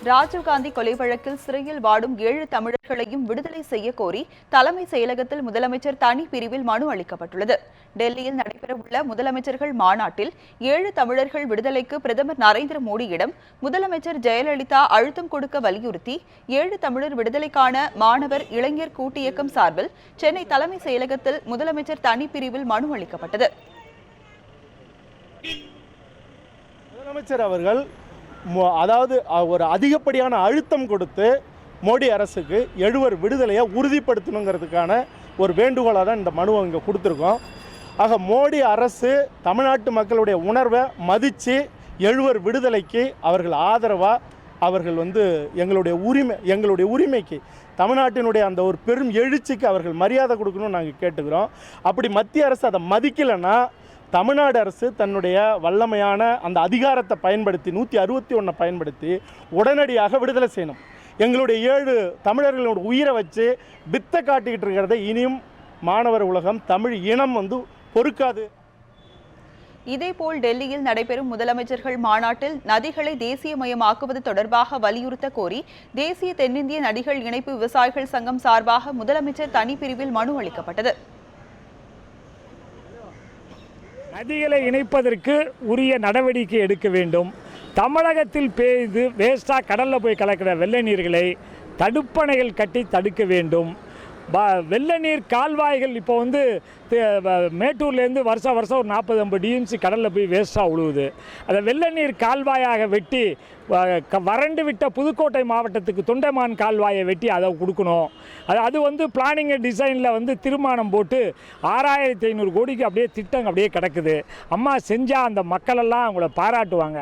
ராஜீவ்காந்தி கொலை வழக்கில் சிறையில் வாடும் 7 தமிழர்களையும் விடுதலை செய்ய கோரி தலைமை செயலகத்தில் முதலமைச்சர் தனி பிரிவில் மனு அளிக்கப்பட்டுள்ளது. டெல்லியில் நடைபெறவுள்ள முதலமைச்சர்கள் மாநாட்டில் 7 தமிழர்கள் விடுதலைக்கு பிரதமர் நரேந்திர மோடியிடம் முதலமைச்சர் ஜெயலலிதா அழுத்தம் கொடுக்க வலியுறுத்தி 7 தமிழர் விடுதலைக்கான மாணவர் இளைஞர் கூட்டியக்கம் சார்பில் சென்னை தலைமை செயலகத்தில் முதலமைச்சர் தனி பிரிவில் மனு அளிக்கப்பட்டது. முதலமைச்சர் அவர்கள் அதாவது ஒரு அதிகப்படியான அழுத்தம் கொடுத்து மோடி அரசுக்கு 7 விடுதலையை உறுதிப்படுத்தணுங்கிறதுக்கான ஒரு வேண்டுகோளாக தான் இந்த மனுவை இங்கே கொடுத்துருக்கோம். ஆக மோடி அரசு தமிழ்நாட்டு மக்களுடைய உணர்வை மதித்து 7 விடுதலைக்கு அவர்கள் ஆதரவாக அவர்கள் எங்களுடைய உரிமைக்கு தமிழ்நாட்டினுடைய அந்த ஒரு பெரும் எழுச்சிக்கு அவர்கள் மரியாதை கொடுக்கணும்னு நாங்கள் கேட்டுக்கிறோம். அப்படி மத்திய அரசு அதை மதிக்கலைன்னா தமிழ்நாடு அரசு தன்னுடைய வல்லமையான அந்த அதிகாரத்தை பயன்படுத்தி 161 பயன்படுத்தி உடனடியாக விடுதலை செய்யணும். எங்களுடைய 7 தமிழர்களோட உயிரை வச்சு வித்தை காட்டிக்கிட்டு இருக்கிறத இனியும் மாணவர் உலகம் தமிழ் இனம் பொறுக்காது. இதேபோல் டெல்லியில் நடைபெறும் முதலமைச்சர்கள் மாநாட்டில் நதிகளை தேசியமயமாக்குவது தொடர்பாக வலியுறுத்த கோரி தேசிய தென்னிந்திய நதிகள் இணைப்பு விவசாயிகள் சங்கம் சார்பாக முதலமைச்சர் தனி பிரிவில் மனு அளிக்கப்பட்டது. நதிகளை இணைப்பதற்கு உரிய நடவடிக்கை எடுக்க வேண்டும். தமிழகத்தில் பெய்து வேஸ்ட்டாக கடலில் போய் கலக்கிற வெள்ள நீர்களை தடுப்பணைகள் கட்டி தடுக்க வேண்டும். வெள்ள நீர் கால்வாய்கள் இப்போ மேட்டூர்லேருந்து வருஷம் ஒரு 40-50 டிஎம்சி கடலில் போய் வேஸ்ட்டாக உழுவுது. அதை வெள்ள நீர் கால்வாயாக வெட்டி வறண்டு விட்ட புதுக்கோட்டை மாவட்டத்துக்கு தொண்டைமான் கால்வாயை வெட்டி அதை கொடுக்கணும். அது பிளானிங் டிசைனில் தீர்மானம் போட்டு 6500 கோடிக்கு அப்படியே திட்டம் அப்படியே கிடக்குது. அம்மா செஞ்சால் அந்த மக்களெல்லாம் அவங்கள பாராட்டுவாங்க.